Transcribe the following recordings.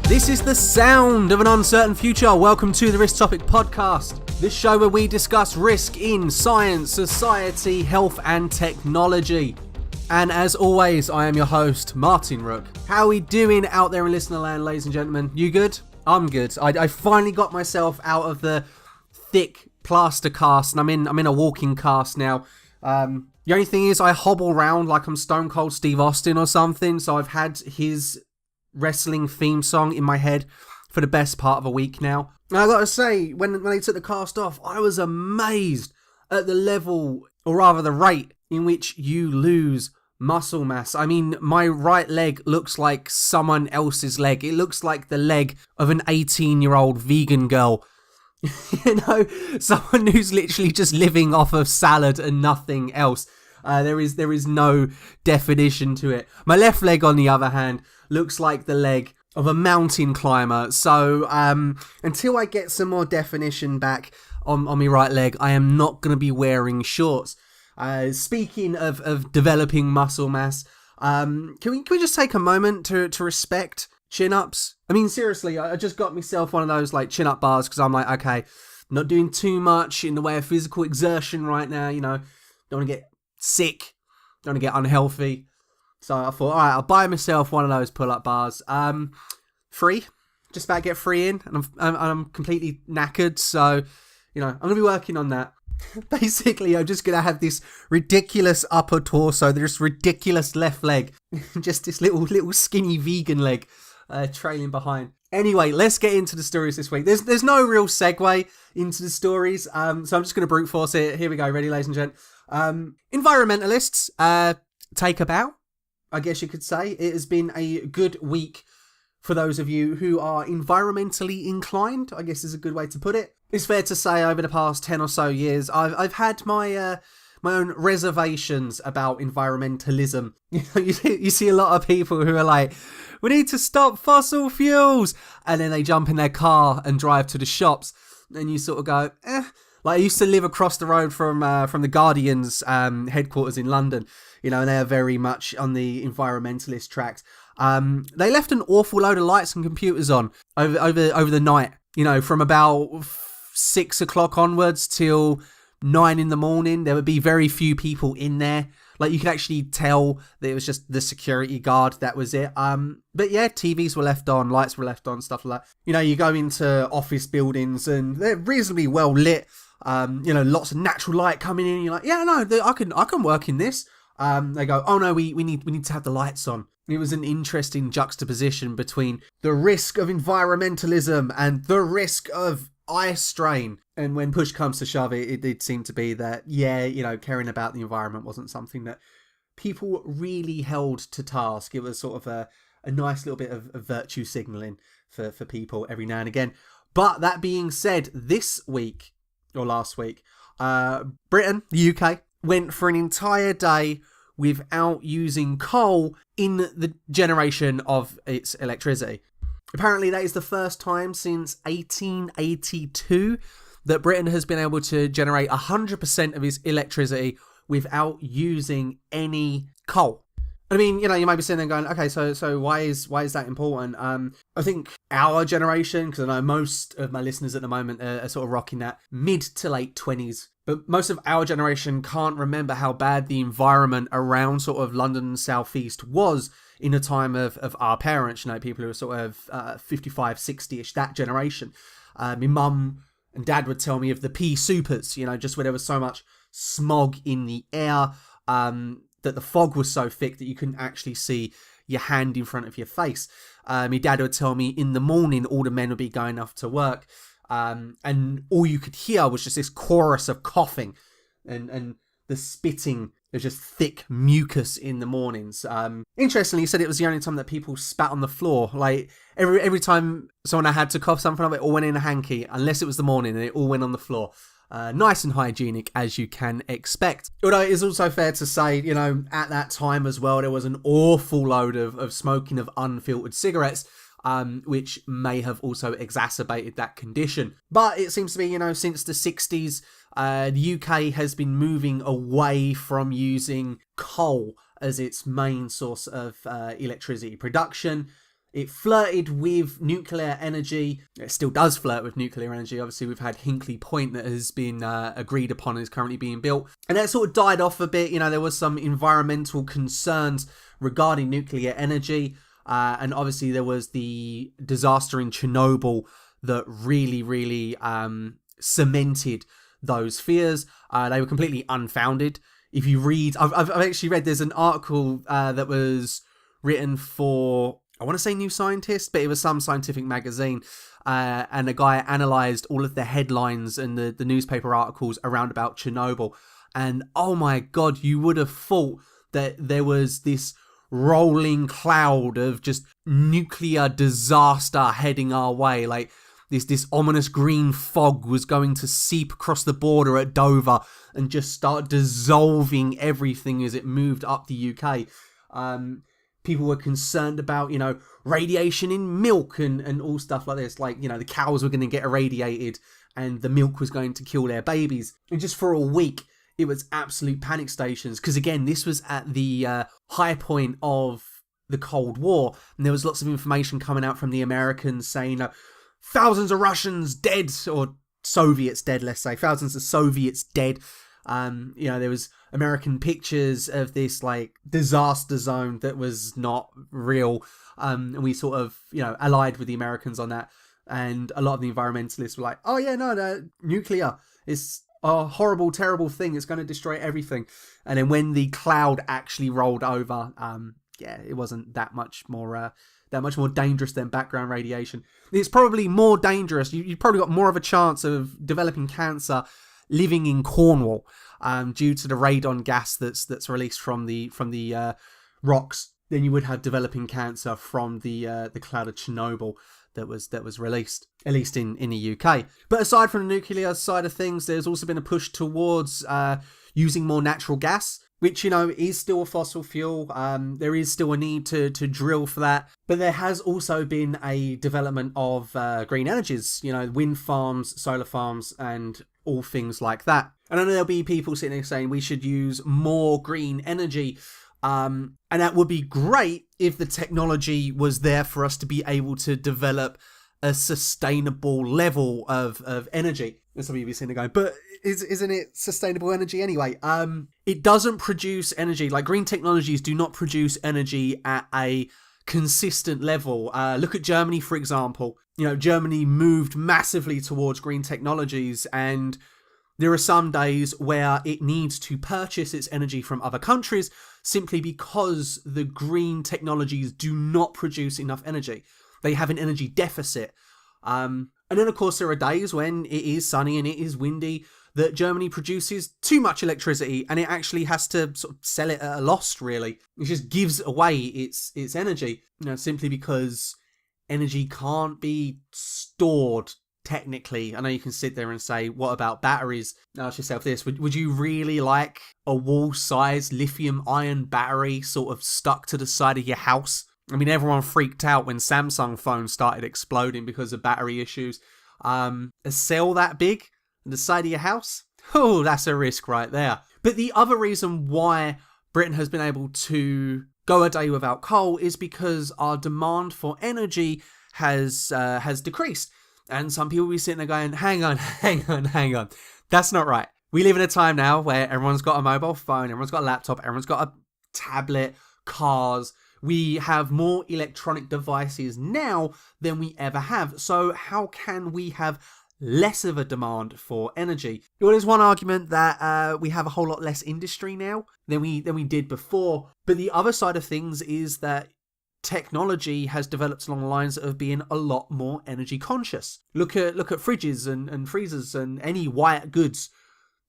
This is the sound of an uncertain future. Welcome to the Risktopic Podcast, this show where we discuss risk in science, society, health and technology. And as always, I am your host, Martin Rook. How are we doing out there in listener land, ladies and gentlemen? You good? I'm good. I finally got myself out of the thick plaster cast, and I'm in a walking cast now. The only thing is I hobble around like I'm Stone Cold Steve Austin or something, so I've had his wrestling theme song in my head for the best part of a week now. And I gotta say, when they took the cast off, I was amazed at the level, or rather the rate, in which you lose muscle mass. I mean, my right leg looks like someone else's leg. It looks like the leg of an 18-year-old vegan girl. You know, someone who's literally just living off of salad and nothing else. There is no definition to it. My left leg, on the other hand, looks like the leg of a mountain climber. So until I get some more definition back on my right leg, I am not going to be wearing shorts. Speaking of developing muscle mass, can we just take a moment to respect chin-ups? I mean, seriously, I just got myself one of those like chin-up bars because I'm like, okay, not doing too much in the way of physical exertion right now, you know, don't want to get sick, don't want to get unhealthy. So I thought, all right, I'll buy myself one of those pull-up bars. Free, just about to get free in, and I'm completely knackered. So, you know, I'm gonna be working on that. Basically, I'm just gonna have this ridiculous upper torso, this ridiculous left leg, just this little skinny vegan leg trailing behind. Anyway, let's get into the stories this week. There's no real segue into the stories, so I'm just gonna brute force it. Here we go. Ready, ladies and gents. Environmentalists take a bow, I guess you could say. It has been a good week for those of you who are environmentally inclined, I guess is a good way to put it. It's fair to say over the past 10 or so years, I've had my own reservations about environmentalism. You see a lot of people who are like, we need to stop fossil fuels, and then they jump in their car and drive to the shops, and you sort of go, Like, I used to live across the road from the Guardian's headquarters in London, you know, and they're very much on the environmentalist tracks. They left an awful load of lights and computers on over the night, you know, from about 6 o'clock onwards till 9 in the morning. There would be very few people in there. Like, you could actually tell that it was just the security guard, that was it. But yeah, TVs were left on, lights were left on, stuff like that. You know, you go into office buildings and they're reasonably well lit. You know, lots of natural light coming in. You're like, yeah, no, I can work in this. They go, oh no, we need to have the lights on. It was an interesting juxtaposition between the risk of environmentalism and the risk of eye strain. And when push comes to shove, it did seem to be that, yeah, you know, caring about the environment wasn't something that people really held to task. It was sort of a nice little bit of virtue signalling for people every now and again. But that being said, this week, or last week, Britain, the UK, went for an entire day without using coal in the generation of its electricity. Apparently that is the first time since 1882 that Britain has been able to generate 100% of its electricity without using any coal. I mean, you know, you might be sitting there going, okay, so why is that important? I think our generation, because I know most of my listeners at the moment are sort of rocking that mid to late 20s, but most of our generation can't remember how bad the environment around sort of London and South East was in the time of our parents, you know, people who are sort of 55, 60-ish, that generation. My mum and dad would tell me of the pea supers, you know, just where there was so much smog in the air, that the fog was so thick that you couldn't actually see your hand in front of your face. My dad would tell me in the morning all the men would be going off to work, and all you could hear was just this chorus of coughing and the spitting. There's just thick mucus in the mornings. Interestingly, he said it was the only time that people spat on the floor. Like, every time someone had to cough something up, it all went in a hanky, unless it was the morning, and it all went on the floor. Nice and hygienic, as you can expect. Although it is also fair to say, you know, at that time as well, there was an awful load of smoking of unfiltered cigarettes, which may have also exacerbated that condition. But it seems to be, you know, since the 60s, the UK has been moving away from using coal as its main source of electricity production. It flirted with nuclear energy. It still does flirt with nuclear energy. Obviously, we've had Hinkley Point that has been agreed upon and is currently being built. And that sort of died off a bit. There was some environmental concerns regarding nuclear energy. And obviously, there was the disaster in Chernobyl that really cemented those fears. They were completely unfounded. If you read, I've actually read, there's an article that was written for, I want to say New Scientist, but it was some scientific magazine. And a guy analysed all of the headlines and the newspaper articles around about Chernobyl. And oh my God, you would have thought that there was this rolling cloud of just nuclear disaster heading our way. Like this ominous green fog was going to seep across the border at Dover and just start dissolving everything as it moved up the UK. People were concerned about, radiation in milk and all stuff like this. Like, the cows were going to get irradiated and the milk was going to kill their babies. And just for a week, it was absolute panic stations. Because again, this was at the high point of the Cold War. And there was lots of information coming out from the Americans saying, thousands of Russians dead, or Soviets dead, let's say. Thousands of Soviets dead. There was American pictures of this like disaster zone that was not real. And we sort of, allied with the Americans on that. And a lot of the environmentalists were like, oh yeah, no, nuclear is a horrible, terrible thing. It's going to destroy everything. And then when the cloud actually rolled over, it wasn't that much more dangerous than background radiation. It's probably more dangerous. You've probably got more of a chance of developing cancer living in Cornwall, due to the radon gas that's released from the rocks, than you would have developing cancer from the cloud of Chernobyl that was released, at least in the UK. But aside from the nuclear side of things, there's also been a push towards using more natural gas, which, is still a fossil fuel. There is still a need to drill for that. But there has also been a development of green energies, wind farms, solar farms, and all things like that. And I know there'll be people sitting there saying we should use more green energy. And that would be great if the technology was there for us to be able to develop a sustainable level of energy. And some of you be sitting there going, but isn't it sustainable energy anyway? It doesn't produce energy. Like, green technologies do not produce energy at a consistent level. Look at Germany, for example. Germany moved massively towards green technologies, and there are some days where it needs to purchase its energy from other countries simply because the green technologies do not produce enough energy. They have an energy deficit. And then, of course, there are days when it is sunny and it is windy that Germany produces too much electricity and it actually has to sort of sell it at a loss, really. It just gives away its energy, simply because energy can't be stored technically. I know you can sit there and say, what about batteries? Ask yourself this, would you really like a wall-sized lithium-ion battery sort of stuck to the side of your house? I mean, everyone freaked out when Samsung phones started exploding because of battery issues. A cell that big on the side of your house? Oh, that's a risk right there. But the other reason why Britain has been able to go a day without coal is because our demand for energy has decreased. And some people will be sitting there going, hang on. That's not right. We live in a time now where everyone's got a mobile phone, everyone's got a laptop, everyone's got a tablet, cars. We have more electronic devices now than we ever have. So how can we have less of a demand for energy? Well, there's one argument that we have a whole lot less industry now than we did before. But the other side of things is that technology has developed along the lines of being a lot more energy conscious. Look at fridges and freezers and any white goods.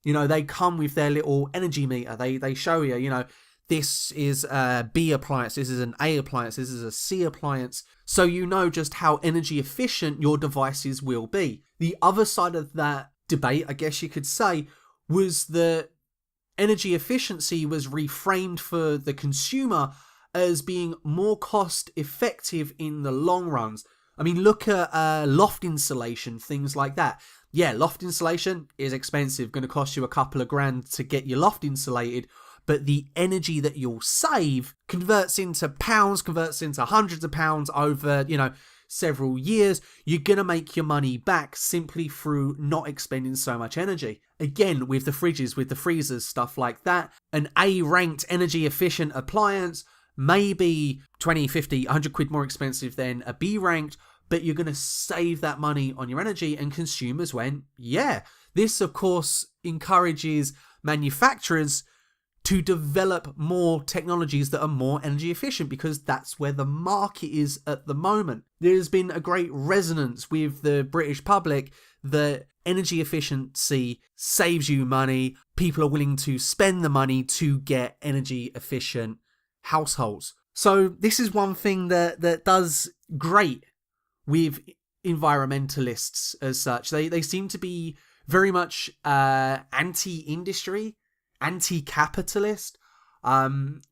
They come with their little energy meter. They show you, this is a B appliance, this is an A appliance, this is a C appliance. So you know just how energy efficient your devices will be. The other side of that debate, I guess you could say, was that energy efficiency was reframed for the consumer as being more cost effective in the long runs. I mean, look at loft insulation, things like that. Yeah, loft insulation is expensive, going to cost you a couple of grand to get your loft insulated. but the energy that you'll save converts into pounds, converts into hundreds of pounds over, several years. You're going to make your money back simply through not expending so much energy. Again, with the fridges, with the freezers, stuff like that, an A-ranked energy efficient appliance may be 20, 50, 100 quid more expensive than a B-ranked, but you're going to save that money on your energy, and consumers went, yeah. This, of course, encourages manufacturers to develop more technologies that are more energy efficient, because that's where the market is at the moment. There's been a great resonance with the British public that energy efficiency saves you money. People are willing to spend the money to get energy efficient households. So this is one thing that does great with environmentalists as such. They seem to be very much anti-industry, anti-capitalist,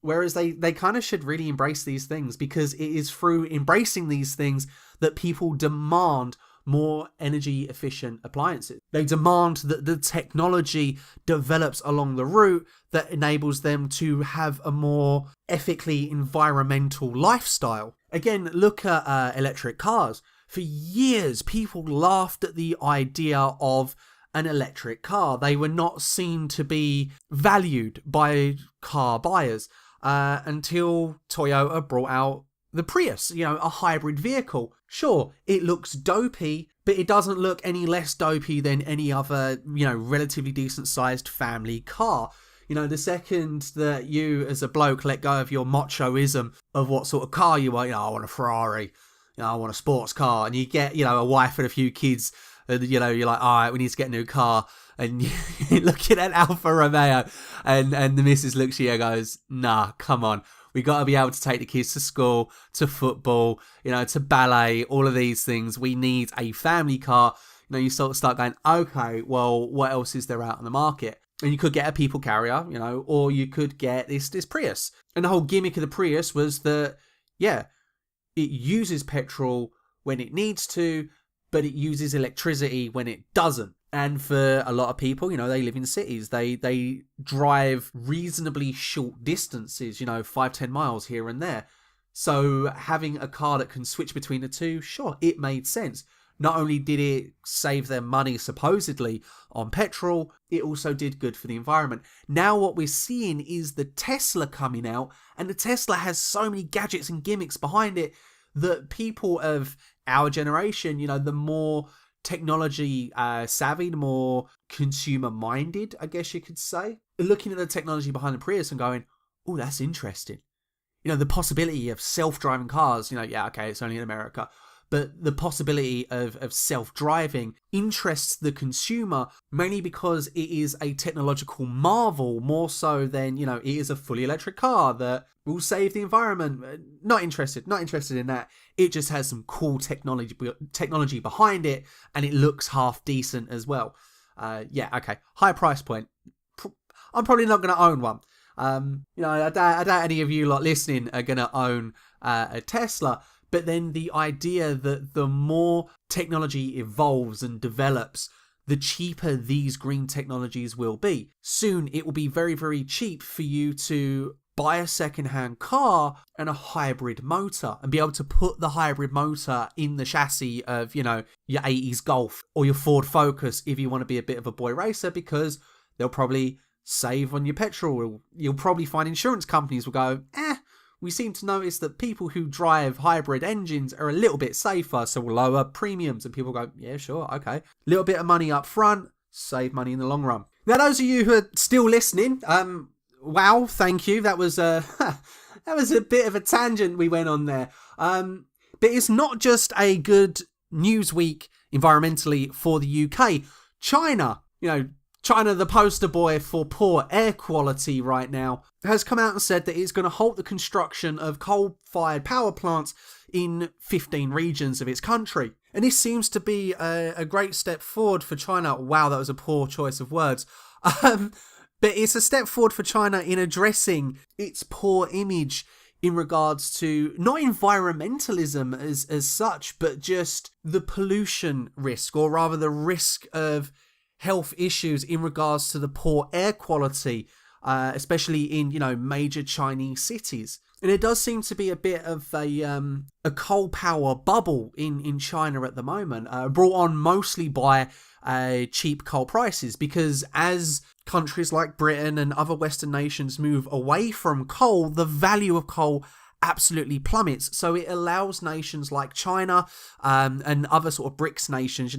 whereas they kind of should really embrace these things, because it is through embracing these things that people demand more energy efficient appliances. They demand that the technology develops along the route that enables them to have a more ethically environmental lifestyle. Again, look at electric cars. For years, people laughed at the idea of an electric car. They were not seen to be valued by car buyers until Toyota brought out the Prius, a hybrid vehicle. Sure, it looks dopey, but it doesn't look any less dopey than any other, relatively decent sized family car. The second that you as a bloke let go of your machoism of what sort of car you want, I want a Ferrari, I want a sports car, and you get, a wife and a few kids, and, you're like, all right, we need to get a new car, and you're looking at Alfa Romeo, and the missus looks at you and goes, nah, come on. We got to be able to take the kids to school, to football, to ballet, all of these things. We need a family car. You sort of start going, okay, well, what else is there out on the market? And you could get a people carrier, or you could get this Prius. And the whole gimmick of the Prius was that, yeah, it uses petrol when it needs to, but it uses electricity when it doesn't. And for a lot of people, they live in cities. They drive reasonably short distances, 5-10 miles here and there. So having a car that can switch between the two, sure, it made sense. Not only did it save them money, supposedly, on petrol, it also did good for the environment. Now what we're seeing is the Tesla coming out, and the Tesla has so many gadgets and gimmicks behind it that people of our generation, the more technology savvy, the more consumer minded, I guess you could say, looking at the technology behind the Prius and going, oh, that's interesting. The possibility of self-driving cars, yeah, okay, it's only in America, but the possibility of self-driving interests the consumer, mainly because it is a technological marvel, more so than, it is a fully electric car that will save the environment. Not interested in that. It just has some cool technology behind it, and it looks half decent as well. Yeah, okay, high price point. I'm probably not going to own one. I doubt any of you lot listening are going to own a Tesla. But then the idea that the more technology evolves and develops, the cheaper these green technologies will be. Soon it will be very, very cheap for you to buy a second-hand car and a hybrid motor, and be able to put the hybrid motor in the chassis of, your 80s Golf or your Ford Focus if you want to be a bit of a boy racer, because they'll probably save on your petrol. You'll probably find insurance companies will go, we seem to notice that people who drive hybrid engines are a little bit safer, so we'll lower premiums. And people go, yeah, sure, okay. Little bit of money up front, save money in the long run. Now, those of you who are still listening, wow, thank you. That was a bit of a tangent we went on there. But it's not just a good news week environmentally for the UK. China, China, the poster boy for poor air quality right now, has come out and said that it's going to halt the construction of coal-fired power plants in 15 regions of its country. And this seems to be a great step forward for China. Wow, that was a poor choice of words. But it's a step forward for China in addressing its poor image in regards to not environmentalism as such, but just the pollution risk, or rather the risk of health issues in regards to the poor air quality especially in, major Chinese cities. And it does seem to be a bit of a coal power bubble in China at the moment, brought on mostly by cheap coal prices, because as countries like Britain and other Western nations move away from coal, the value of coal absolutely plummets. So it allows nations like China and other sort of BRICS nations,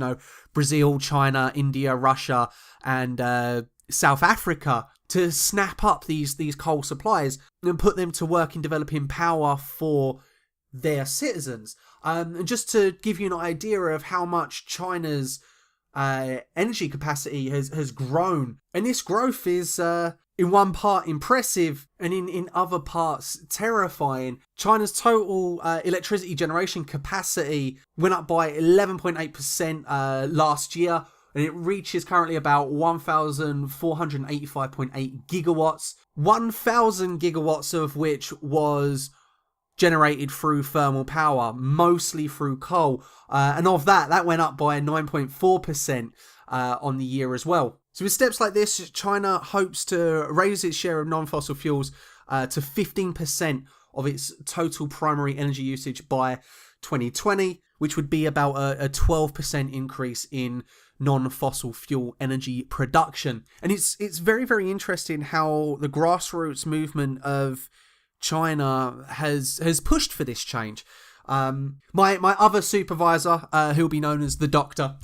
Brazil, China, India, Russia, and South Africa, to snap up these coal supplies and put them to work in developing power for their citizens. And just to give you an idea of how much China's energy capacity has grown, and this growth is in one part impressive and in other parts terrifying. China's total electricity generation capacity went up by 11.8% last year, and it reaches currently about 1,485.8 gigawatts, 1,000 gigawatts of which was generated through thermal power, mostly through coal. And of that went up by 9.4% on the year as well. So with steps like this, China hopes to raise its share of non-fossil fuels to 15% of its total primary energy usage by 2020, which would be about a 12% increase in non-fossil fuel energy production. And it's very, very interesting how the grassroots movement of China has pushed for this change. My other supervisor, who'll be known as the Doctor,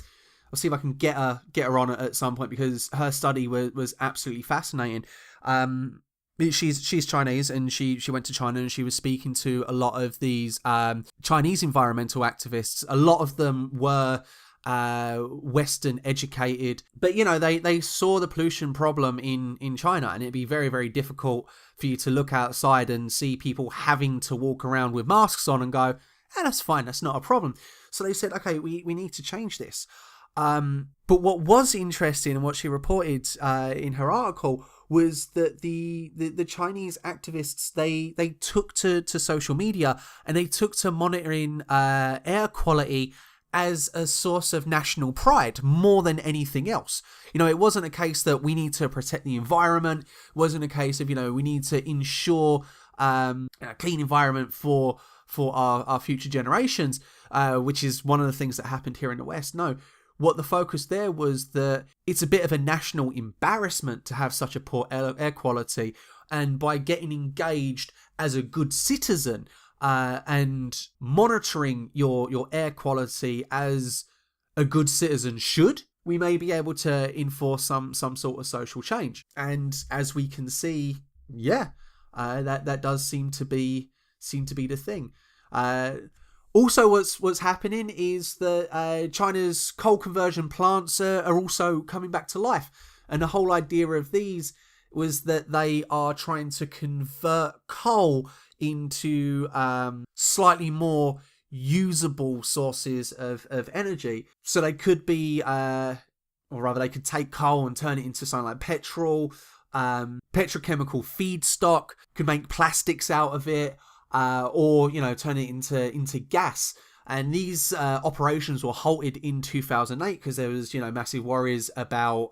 I'll see if I can get her on at some point, because her study was absolutely fascinating. She's Chinese, and she went to China, and she was speaking to a lot of these Chinese environmental activists. A lot of them were Western educated, but they saw the pollution problem in China, and it'd be very, very difficult for you to look outside and see people having to walk around with masks on and go, that's fine, that's not a problem. So they said, okay, we need to change this. But what was interesting, and what she reported in her article, was that the Chinese activists, they took to social media, and they took to monitoring air quality as a source of national pride more than anything else. It wasn't a case that we need to protect the environment. It wasn't a case of, we need to ensure a clean environment for our future generations, which is one of the things that happened here in the West. No, what the focus there was that it's a bit of a national embarrassment to have such a poor air quality, and by getting engaged as a good citizen, and monitoring your air quality as a good citizen should, we may be able to enforce some sort of social change. And as we can see, that does seem to be the thing. Also, what's happening is that China's coal conversion plants are also coming back to life, and the whole idea of these was that they are trying to convert coal into slightly more usable sources of energy. So they could be, or rather they could take coal and turn it into something like petrol, petrochemical feedstock, could make plastics out of it, or turn it into gas. And these operations were halted in 2008 because there was, massive worries about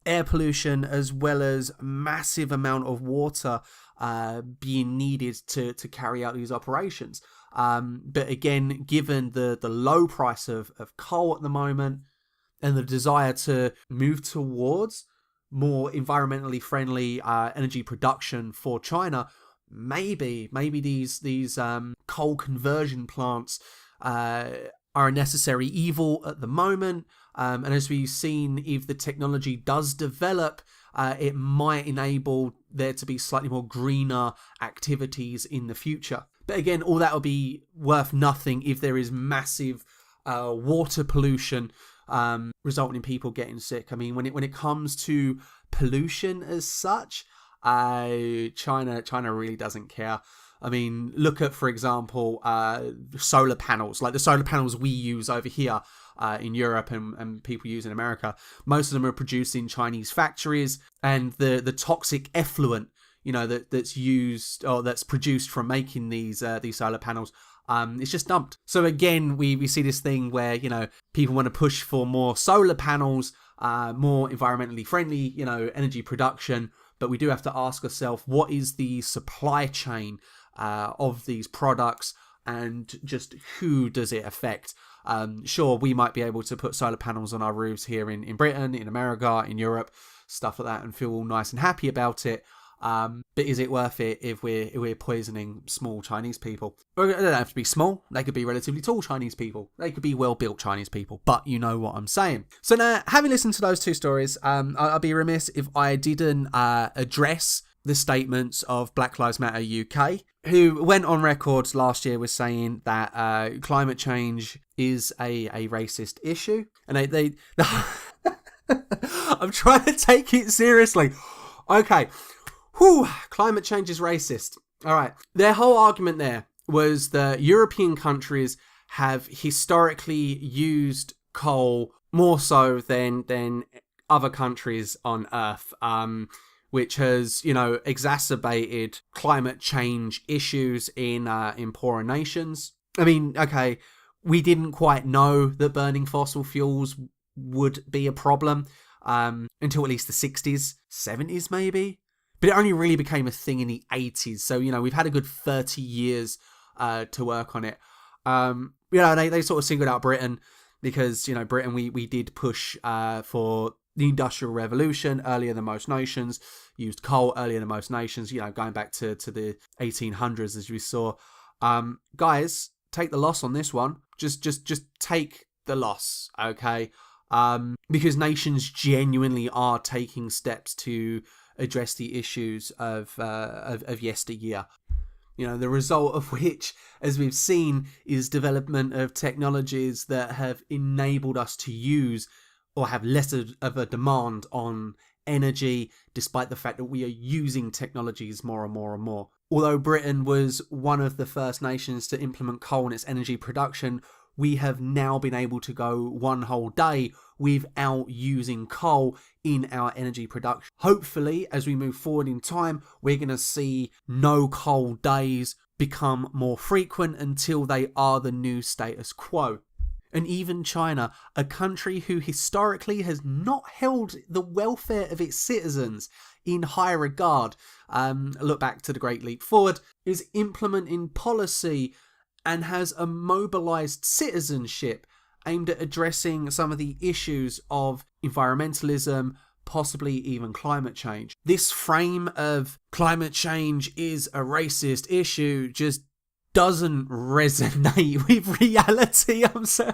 air pollution, as well as massive amount of water being needed to carry out these operations. But again, given the low price of coal at the moment, and the desire to move towards more environmentally friendly energy production for China, maybe these coal conversion plants are a necessary evil at the moment. And as we've seen, if the technology does develop, it might enable there to be slightly more greener activities in the future. But again, all that will be worth nothing if there is massive water pollution resulting in people getting sick. I mean, when it comes to pollution as such, China really doesn't care. I mean, look at, for example, solar panels, like the solar panels we use over here in Europe and people use in America. Most of them are produced in Chinese factories, and the toxic effluent, that's used or that's produced from making these solar panels, it's just dumped. So again, we see this thing where, people want to push for more solar panels, more environmentally friendly, energy production. but we do have to ask ourselves, what is the supply chain of these products, and just who does it affect? Sure, we might be able to put solar panels on our roofs here in Britain, in America, in Europe, stuff like that, and feel all nice and happy about it. But is it worth it if we're poisoning small Chinese people? Or they don't have to be small. They could be relatively tall Chinese people. They could be well-built Chinese people. But you know what I'm saying. So now, having listened to those two stories, I'd be remiss if I didn't address the statements of Black Lives Matter UK, who went on record last year with saying that climate change is a racist issue. And they I'm trying to take it seriously. Okay. Whew, climate change is racist. All right. Their whole argument there was that European countries have historically used coal more so than other countries on Earth, which has, exacerbated climate change issues in poorer nations. I mean, okay, we didn't quite know that burning fossil fuels would be a problem until at least the 60s, 70s maybe. But it only really became a thing in the 80s. So, we've had a good 30 years to work on it. They sort of singled out Britain because, Britain, we did push for the Industrial Revolution earlier than most nations, used coal earlier than most nations, going back to the 1800s, as we saw. Guys, take the loss on this one. Just take the loss, okay? Because nations genuinely are taking steps to address the issues of yesteryear. The result of which, as we've seen, is development of technologies that have enabled us to use or have less of a demand on energy, despite the fact that we are using technologies more and more and more. Although Britain was one of the first nations to implement coal in its energy production, we have now been able to go one whole day without using coal in our energy production. Hopefully, as we move forward in time, we're going to see no coal days become more frequent until they are the new status quo. And even China, a country who historically has not held the welfare of its citizens in high regard, look back to the Great Leap Forward, is implementing policy and has a mobilized citizenship aimed at addressing some of the issues of environmentalism, possibly even climate change. This frame of climate change is a racist issue just doesn't resonate with reality. I'm sorry.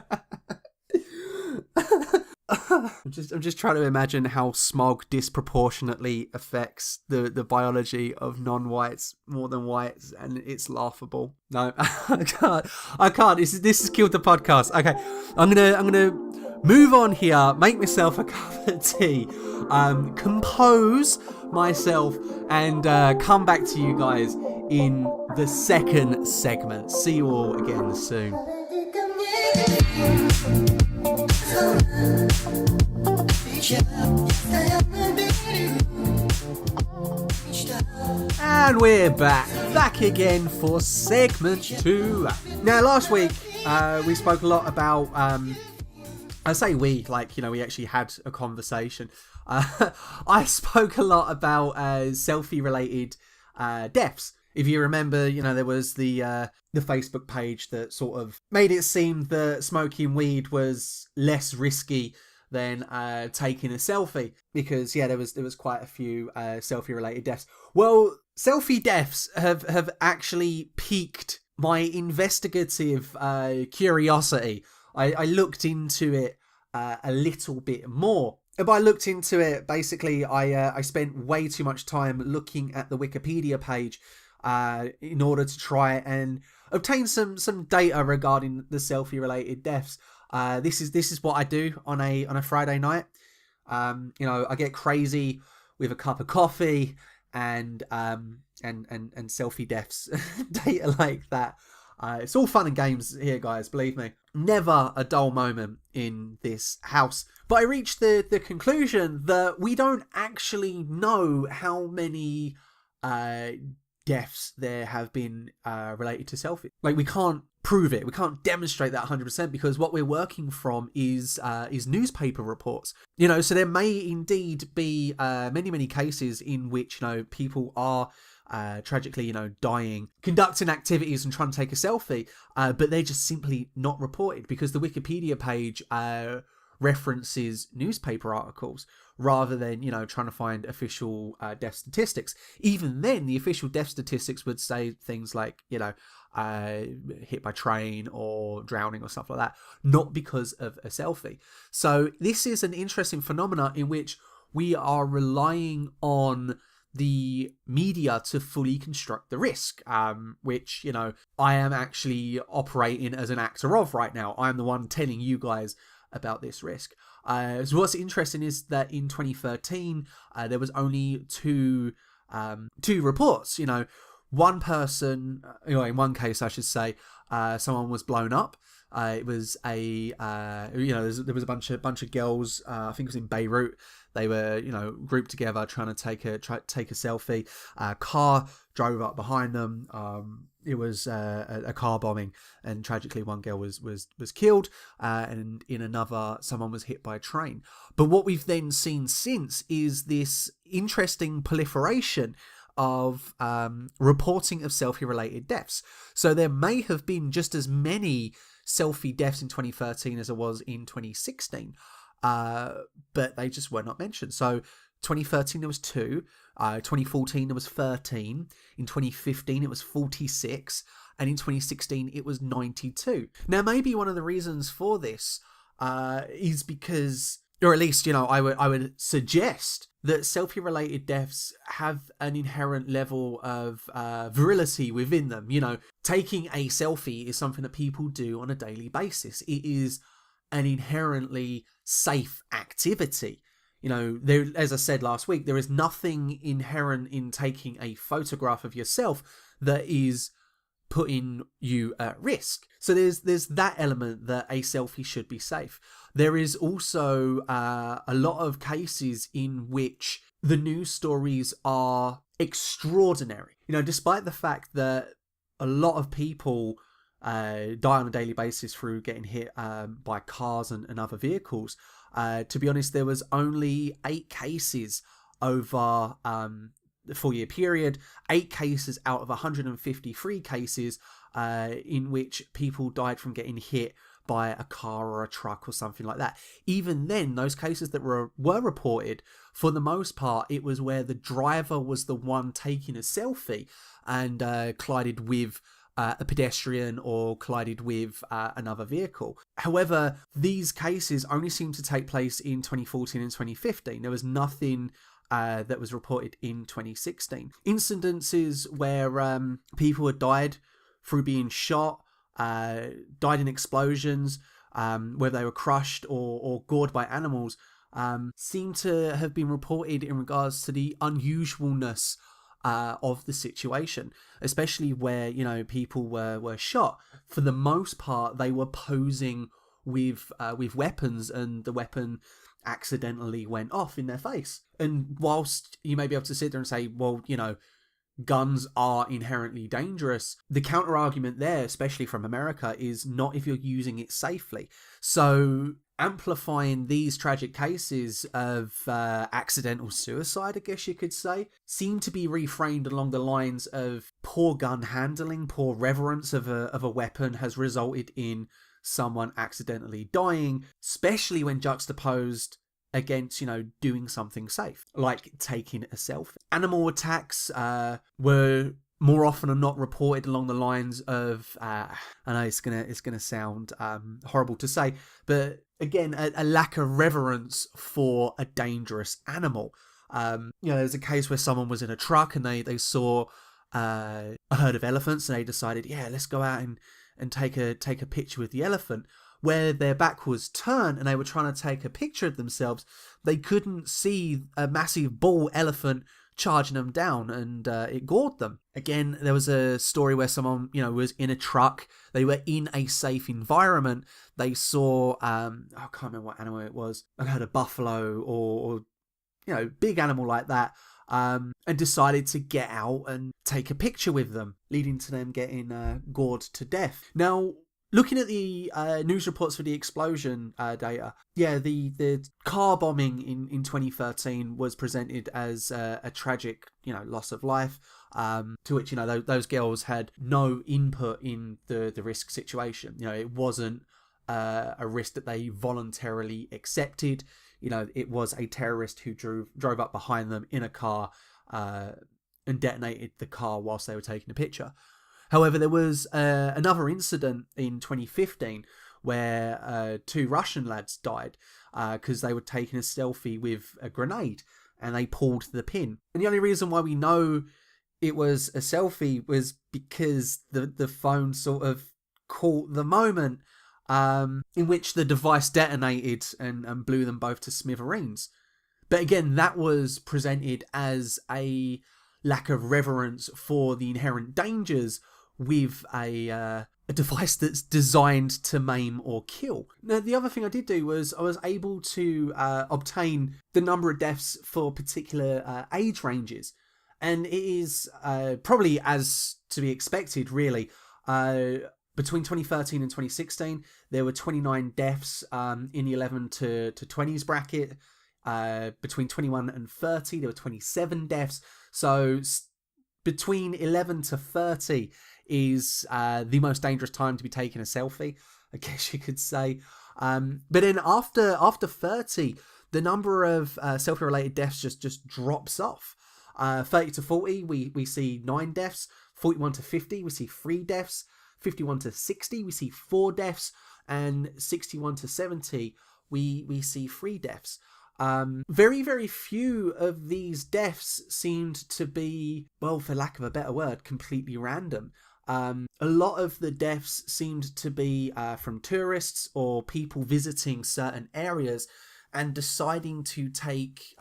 I'm just trying to imagine how smog disproportionately affects the biology of non-whites more than whites, and it's laughable. No, I can't. This has killed the podcast. Okay, I'm gonna move on here, make myself a cup of tea, compose myself, and come back to you guys in the second segment. See you all again soon. And we're back again for segment 2. Now, last week we spoke a lot about I say we actually had a conversation. I spoke a lot about selfie-related deaths. If you remember, there was the Facebook page that sort of made it seem that smoking weed was less risky than taking a selfie, because there was quite a few selfie-related deaths. Well, selfie deaths have actually piqued my investigative curiosity. I looked into it a little bit more. And by looked into it, basically, I spent way too much time looking at the Wikipedia page in order to try and obtain some data regarding the selfie-related deaths. This is what I do on a Friday night. I get crazy with a cup of coffee and selfie deaths, data like that. It's all fun and games here, guys. Believe me, never a dull moment in this house. But I reached the conclusion that we don't actually know how many deaths there have been related to selfie. Like, we can't prove it. We can't demonstrate that 100% because what we're working from is newspaper reports. So there may indeed be many cases in which, people are tragically, dying, conducting activities and trying to take a selfie, but they're just simply not reported because the Wikipedia page references newspaper articles rather than, trying to find official death statistics. Even then, the official death statistics would say things like, hit by train or drowning or stuff like that, not because of a selfie. So this is an interesting phenomena in which we are relying on the media to fully construct the risk, which, I am actually operating as an actor of right now. I'm the one telling you guys about this risk. So what's interesting is that in 2013, there was only two reports. One person, in one case, I should say, someone was blown up. It was there was a bunch of girls. I think it was in Beirut. They were, grouped together trying to take a selfie. A car drove up behind them. It was a car bombing, and tragically one girl was killed, and in another, someone was hit by a train. But what we've then seen since is this interesting proliferation of reporting of selfie-related deaths. So there may have been just as many selfie deaths in 2013 as it was in 2016, but they just were not mentioned. So 2013 there was 2, 2014 there was 13, in 2015 it was 46, and in 2016 it was 92. Now maybe one of the reasons for this is because, or at least, I would suggest that selfie-related deaths have an inherent level of virility within them. Taking a selfie is something that people do on a daily basis. It is an inherently safe activity. There, as I said last week, there is nothing inherent in taking a photograph of yourself that is putting you at risk. So there's that element that a selfie should be safe. There is also a lot of cases in which the news stories are extraordinary. Despite the fact that a lot of people die on a daily basis through getting hit by cars and other vehicles. To be honest, there was only 8 cases over the 4-year period, 8 cases out of 153 cases in which people died from getting hit by a car or a truck or something like that. Even then, those cases that were reported, for the most part, it was where the driver was the one taking a selfie and collided with a pedestrian or collided with another vehicle. However, these cases only seem to take place in 2014 and 2015. There was nothing that was reported in 2016. Incidences where people had died through being shot, died in explosions, whether they were crushed or gored by animals, seem to have been reported in regards to the unusualness of the situation, especially where people were shot. For the most part, they were posing with weapons, and the weapon accidentally went off in their face. And whilst you may be able to sit there and say, well, guns are inherently dangerous, the counter argument there, especially from America, is not if you're using it safely. So amplifying these tragic cases of accidental suicide, I guess you could say, seem to be reframed along the lines of poor gun handling, poor reverence of a weapon has resulted in someone accidentally dying, especially when juxtaposed against, doing something safe, like taking a selfie. Animal attacks were more often than not reported along the lines of, I know it's gonna sound horrible to say, but again, a lack of reverence for a dangerous animal. There's a case where someone was in a truck and they saw a herd of elephants, and they decided, let's go out and take a picture with the elephant. Where their back was turned and they were trying to take a picture of themselves, they couldn't see a massive bull elephant charging them down, and it gored them. Again, there was a story where someone, was in a truck. They were in a safe environment. They saw, I can't remember what animal it was. I heard a buffalo or big animal like that, and decided to get out and take a picture with them, leading to them getting gored to death. Now, looking at the news reports for the explosion data, the car bombing in 2013 was presented as a tragic, loss of life, to which, those girls had no input in the risk situation. It wasn't a risk that they voluntarily accepted. It was a terrorist who drove up behind them in a car and detonated the car whilst they were taking a picture. However, there was another incident in 2015 where 2 Russian lads died because they were taking a selfie with a grenade and they pulled the pin. And the only reason why we know it was a selfie was because the phone sort of caught the moment in which the device detonated and blew them both to smithereens. But again, that was presented as a lack of reverence for the inherent dangers with a device that's designed to maim or kill. Now, the other thing I did do was I was able to obtain the number of deaths for particular age ranges. And it is probably as to be expected, really. Between 2013 and 2016, there were 29 deaths in the 11 to 20s bracket. Between 21 and 30, there were 27 deaths. So between 11 to 30 is the most dangerous time to be taking a selfie, I guess you could say. But then after 30, the number of selfie-related deaths just drops off. 30 to 40, we see 9 deaths. 41 to 50, we see 3 deaths. 51 to 60, we see 4 deaths. And 61 to 70, we see 3 deaths. Very, very few of these deaths seemed to be, well, for lack of a better word, completely random. A lot of the deaths seemed to be from tourists or people visiting certain areas and deciding to take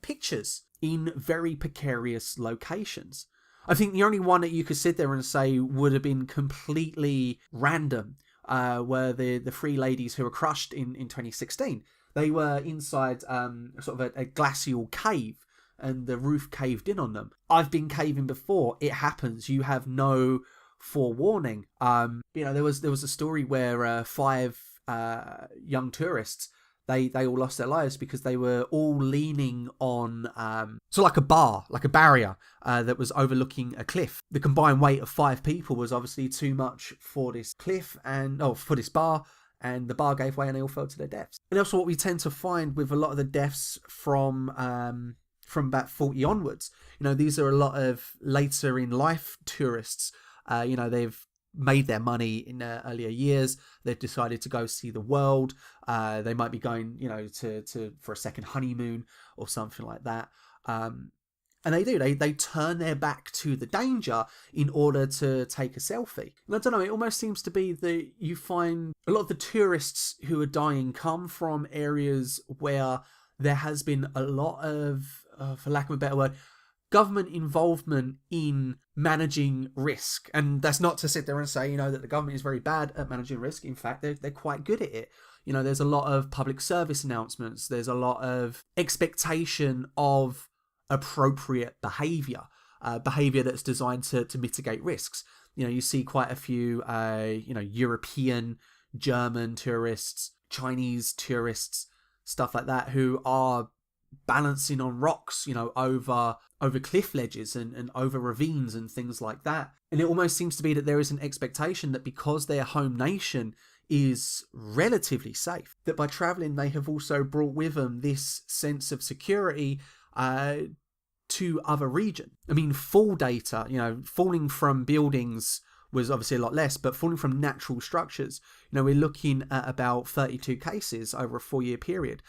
pictures in very precarious locations. I think the only one that you could sit there and say would have been completely random were the 3 ladies who were crushed in 2016. They were inside sort of a glacial cave, and the roof caved in on them. I've been caving before. It happens. You have no forewarning. There was a story where 5 young tourists, they all lost their lives because they were all leaning on like a bar, like a barrier that was overlooking a cliff. The combined weight of 5 people was obviously too much for this cliff for this bar. And the bar gave way and they all fell to their deaths. And also what we tend to find with a lot of the deaths from about 40 onwards, these are a lot of later in life tourists. They've made their money in their earlier years. They've decided to go see the world. They might be going, for a second honeymoon or something like that. And they turn their back to the danger in order to take a selfie. And I don't know, it almost seems to be that you find a lot of the tourists who are dying come from areas where there has been a lot of, for lack of a better word, government involvement in managing risk. And that's not to sit there and say, that the government is very bad at managing risk. In fact, they're quite good at it. There's a lot of public service announcements. There's a lot of expectation of appropriate behavior that's designed to mitigate risks. You see quite a few European, German tourists, Chinese tourists, stuff like that, who are balancing on rocks, over cliff ledges and over ravines and things like that. And it almost seems to be that there is an expectation that because their home nation is relatively safe, that by traveling they have also brought with them this sense of security to other regions. I mean, fall data, falling from buildings was obviously a lot less, but falling from natural structures, we're looking at about 32 cases over a 4-year period.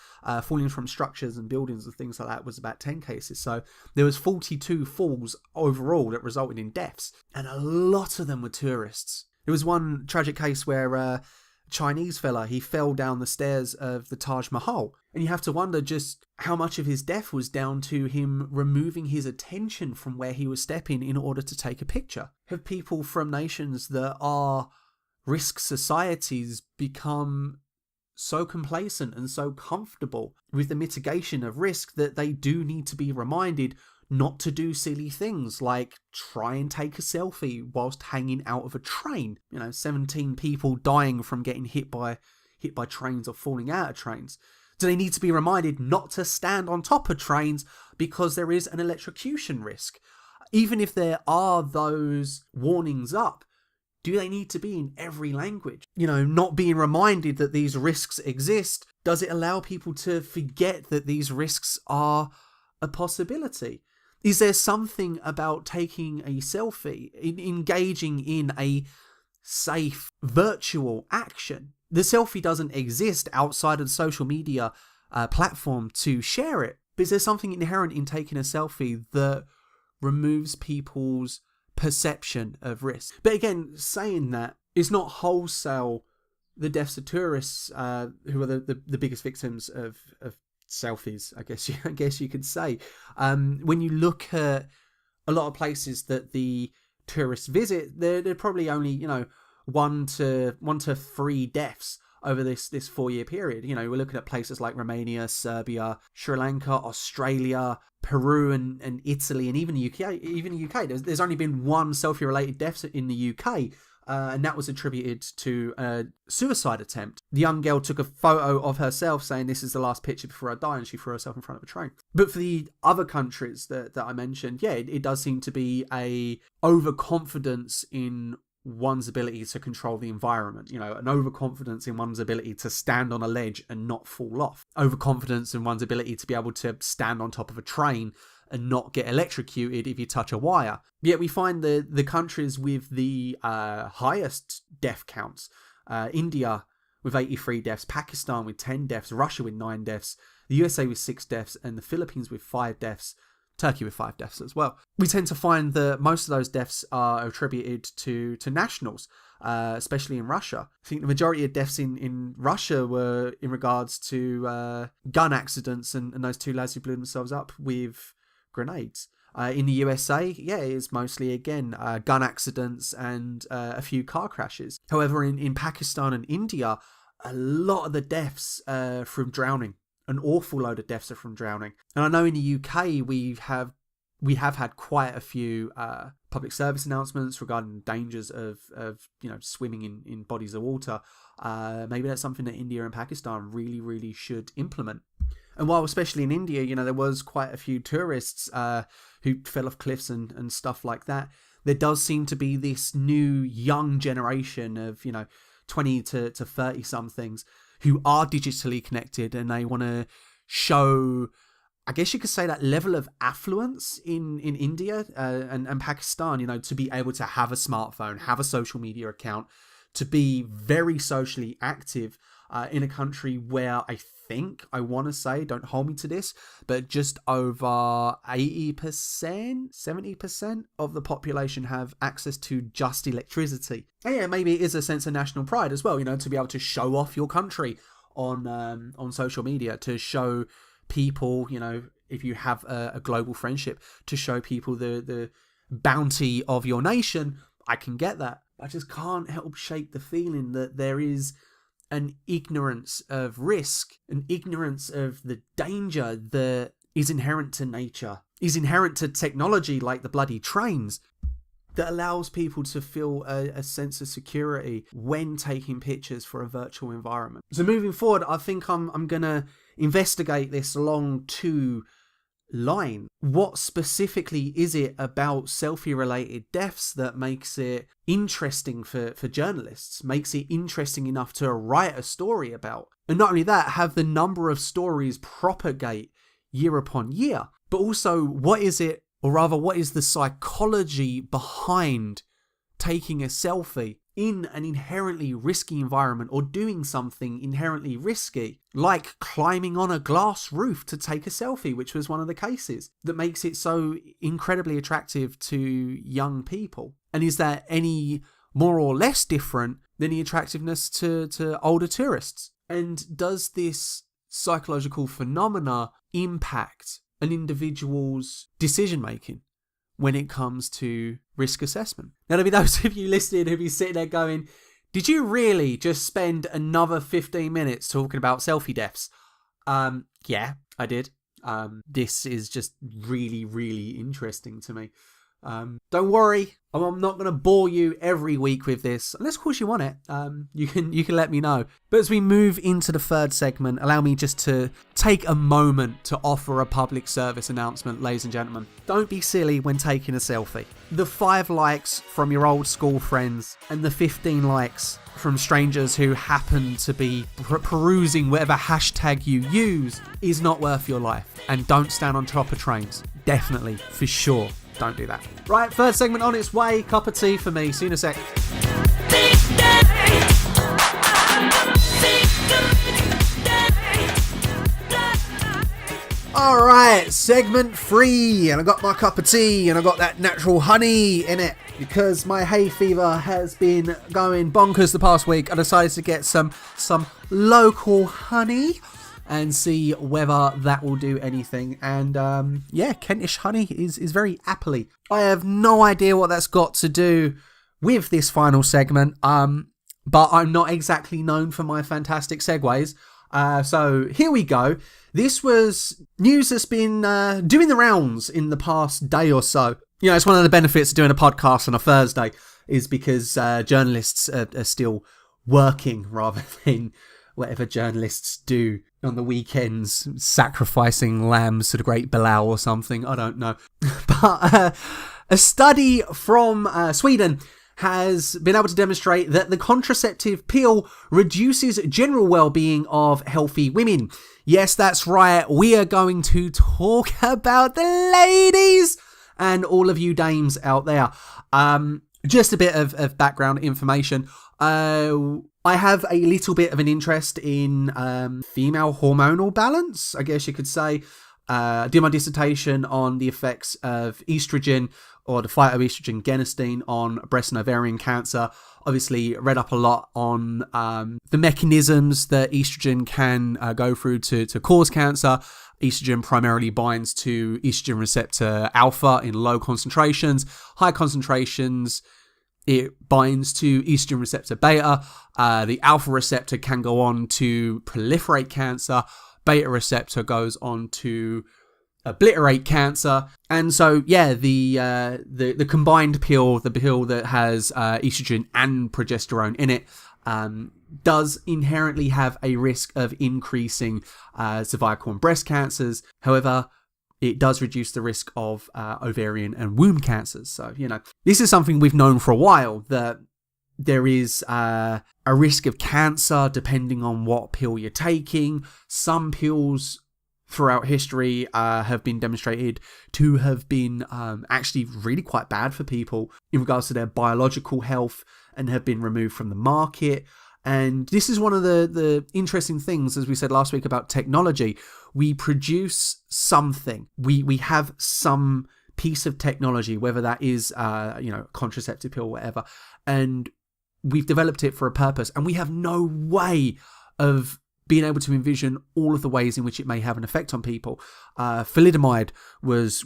Falling from structures and buildings and things like that was about 10 cases. So there was 42 falls overall that resulted in deaths, and a lot of them were tourists. There was one tragic case where Chinese fella, he fell down the stairs of the Taj Mahal, and you have to wonder just how much of his death was down to him removing his attention from where he was stepping in order to take a picture. Have people from nations that are risk societies become so complacent and so comfortable with the mitigation of risk that they do need to be reminded not to do silly things like try and take a selfie whilst hanging out of a train. 17 people dying from getting hit by trains or falling out of trains. Do they need to be reminded not to stand on top of trains because there is an electrocution risk? Even if there are those warnings up, do they need to be in every language? Not being reminded that these risks exist, does it allow people to forget that these risks are a possibility? Is there something about taking a selfie, engaging in a safe virtual action? The selfie doesn't exist outside of the social media platform to share it. But is there something inherent in taking a selfie that removes people's perception of risk? But again, saying that, it's not wholesale the deaths of tourists who are the biggest victims of selfies, I guess you could say. When you look at a lot of places that the tourists visit, they're probably only 1 to 3 deaths over this 4-year period. We're looking at places like Romania, Serbia, Sri Lanka, Australia, Peru, and Italy, and even the UK. There's only been 1 selfie-related death in the UK. And that was attributed to a suicide attempt. The young girl took a photo of herself saying, "This is the last picture before I die," and she threw herself in front of a train. But for the other countries that I mentioned, it does seem to be a overconfidence in one's ability to control the environment. An overconfidence in one's ability to stand on a ledge and not fall off. Overconfidence in one's ability to be able to stand on top of a train and not get electrocuted if you touch a wire. Yet we find the countries with the highest death counts, India with 83 deaths, Pakistan with 10 deaths, Russia with 9 deaths, the USA with 6 deaths, and the Philippines with 5 deaths, Turkey with 5 deaths as well. We tend to find that most of those deaths are attributed to nationals, especially in Russia. I think the majority of deaths in Russia were in regards to gun accidents and those 2 lads who blew themselves up with grenades. In the USA, it's mostly, again, gun accidents and a few car crashes. However, in Pakistan and India, a lot of the deaths from drowning. An awful load of deaths are from drowning. And I know in the UK we have had quite a few public service announcements regarding the dangers of swimming in bodies of water. Maybe that's something that India and Pakistan really should implement. And while especially in India, there was quite a few tourists who fell off cliffs and stuff like that, there does seem to be this new young generation of 20 to 30 somethings who are digitally connected, and they want to show, I guess you could say, that level of affluence in India and Pakistan, to be able to have a smartphone, have a social media account, to be very socially active in a country where I want to say, don't hold me to this, but just over 80%, 70% of the population have access to just electricity. And maybe it is a sense of national pride as well, to be able to show off your country on social media, to show people, if you have a global friendship, to show people the bounty of your nation. I can get that. I just can't help shake the feeling that there is an ignorance of risk, an ignorance of the danger that is inherent to nature, is inherent to technology like the bloody trains, that allows people to feel a sense of security when taking pictures for a virtual environment. So moving forward, I think I'm going to investigate this along 2 lines. What specifically is it about selfie-related deaths that makes it interesting for journalists, makes it interesting enough to write a story about? And not only that, have the number of stories propagate year upon year, but also what is the psychology behind taking a selfie in an inherently risky environment, or doing something inherently risky, like climbing on a glass roof to take a selfie, which was one of the cases, that makes it so incredibly attractive to young people? And is that any more or less different than the attractiveness to older tourists? And does this psychological phenomena impact an individual's decision making when it comes to risk assessment? Now, there'll be those of you listening who'll be sitting there going, did you really just spend another 15 minutes talking about selfie deaths? Yeah, I did. This is just really, really interesting to me. Don't worry, I'm not going to bore you every week with this, unless of course you want it. You can let me know. But as we move into the third segment, allow me just to take a moment to offer a public service announcement, ladies and gentlemen. Don't be silly when taking a selfie. The 5 likes from your old school friends and the 15 likes from strangers who happen to be perusing whatever hashtag you use is not worth your life. And don't stand on top of trains. Definitely, for sure. Don't do that. Right, third segment on its way. Cup of tea for me. See you in a sec. Alright, segment 3. And I got my cup of tea and I got that natural honey in it. Because my hay fever has been going bonkers the past week, I decided to get some local honey and see whether that will do anything. And Kentish honey is very appley. I have no idea what that's got to do with this final segment, but I'm not exactly known for my fantastic segues. So here we go. This was news that's been doing the rounds in the past day or so. You know, it's one of the benefits of doing a podcast on a Thursday is because journalists are still working rather than whatever journalists do on the weekends, sacrificing lambs to the great Bilal or something. I don't know. But a study from Sweden has been able to demonstrate that the contraceptive pill reduces general well-being of healthy women. Yes, that's right. We are going to talk about the ladies and all of you dames out there. Just a bit of background information. I have a little bit of an interest in female hormonal balance, I guess you could say. I did my dissertation on the effects of estrogen, or the phytoestrogen genistein, on breast and ovarian cancer. Obviously read up a lot on the mechanisms that estrogen can go through to cause cancer. Estrogen primarily binds to estrogen receptor alpha in low concentrations. High concentrations, it binds to estrogen receptor beta. The alpha receptor can go on to proliferate cancer. Beta receptor goes on to obliterate cancer. And so, yeah, the combined pill, the pill that has estrogen and progesterone in it, does inherently have a risk of increasing cervical and breast cancers. However, it does reduce the risk of ovarian and womb cancers. So, you know, this is something we've known for a while, that there is a risk of cancer depending on what pill you're taking. Some pills throughout history have been demonstrated to have been actually really quite bad for people in regards to their biological health and have been removed from the market. And this is one of the interesting things, as we said last week, about technology. We produce something. We have some piece of technology, whether that is, contraceptive pill or whatever, and we've developed it for a purpose, and we have no way of being able to envision all of the ways in which it may have an effect on people. Thalidomide was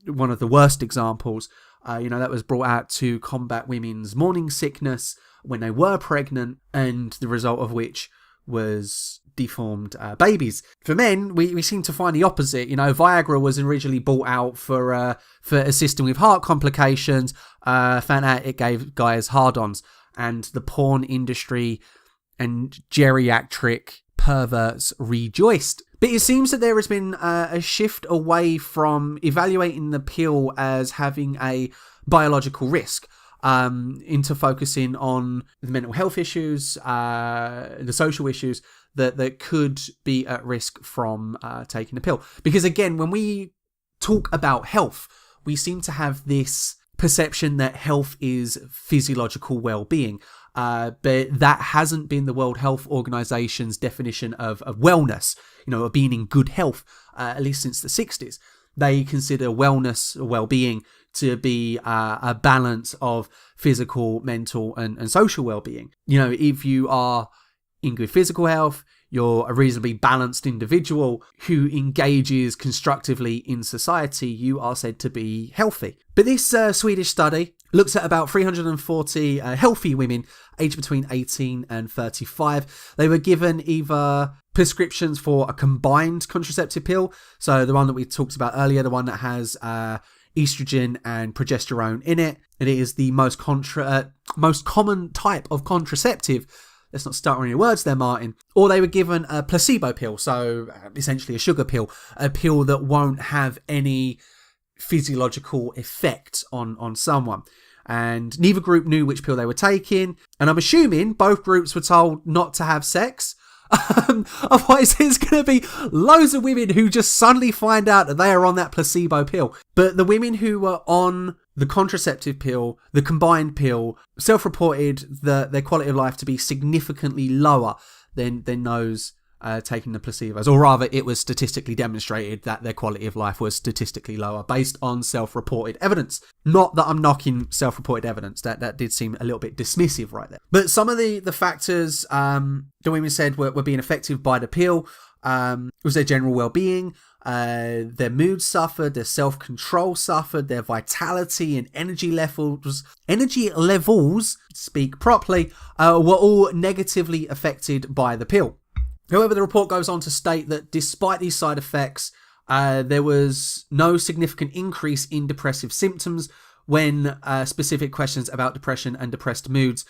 one of the worst examples. That was brought out to combat women's morning sickness when they were pregnant, and the result of which was deformed babies. For men, we seem to find the opposite. Viagra was originally brought out for assisting with heart complications. Found out it gave guys hard-ons, and the porn industry and geriatric perverts rejoiced. But it seems that there has been a shift away from evaluating the pill as having a biological risk, into focusing on the mental health issues, the social issues that could be at risk from taking the pill. Because again, when we talk about health, we seem to have this perception that health is physiological well-being. But that hasn't been the World Health Organization's definition of wellness, of being in good health, at least since the 60s. They consider wellness or well-being to be a balance of physical, mental, and social well-being. If you are in good physical health, you're a reasonably balanced individual who engages constructively in society, you are said to be healthy. But this Swedish study looks at about 340 healthy women aged between 18 and 35. They were given either prescriptions for a combined contraceptive pill. So the one that we talked about earlier, the one that has estrogen and progesterone in it. It is the most common type of contraceptive. Let's not start on any words there, Martin. Or they were given a placebo pill, so essentially a sugar pill, a pill that won't have any physiological effect on someone. And neither group knew which pill they were taking. And I'm assuming both groups were told not to have sex. Otherwise, there's going to be loads of women who just suddenly find out that they are on that placebo pill. But the women who were on the contraceptive pill, the combined pill, self-reported their quality of life to be significantly lower than those taking the placebos. Or rather, it was statistically demonstrated that their quality of life was statistically lower based on self-reported evidence. Not that I'm knocking self-reported evidence. That did seem a little bit dismissive right there. But some of the factors the women said were being affected by the pill was their general well-being. Their mood suffered, their self-control suffered, their vitality and energy levels, speak properly, were all negatively affected by the pill. However, the report goes on to state that despite these side effects, there was no significant increase in depressive symptoms when specific questions about depression and depressed moods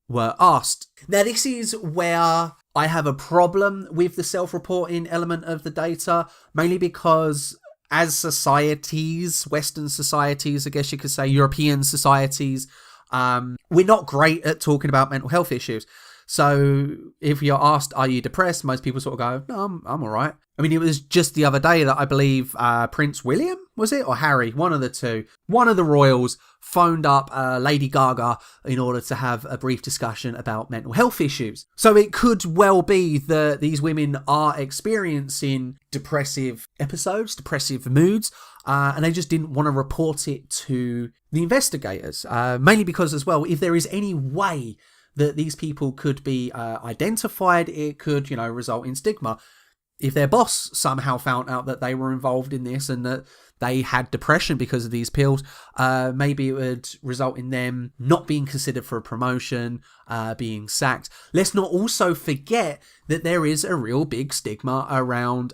were asked. Now, this is where I have a problem with the self-reporting element of the data, mainly because as societies, Western societies, I guess you could say European societies, we're not great at talking about mental health issues. So if you're asked, are you depressed? Most people sort of go, no, I'm all right. I mean, it was just the other day that I believe Prince William, was it? Or Harry, one of the two. One of the royals phoned up Lady Gaga in order to have a brief discussion about mental health issues. So it could well be that these women are experiencing depressive episodes, depressive moods, and they just didn't want to report it to the investigators. Mainly because as well, if there is any way that these people could be identified, it could, result in stigma. If their boss somehow found out that they were involved in this and that they had depression because of these pills, maybe it would result in them not being considered for a promotion, being sacked. Let's not also forget that there is a real big stigma around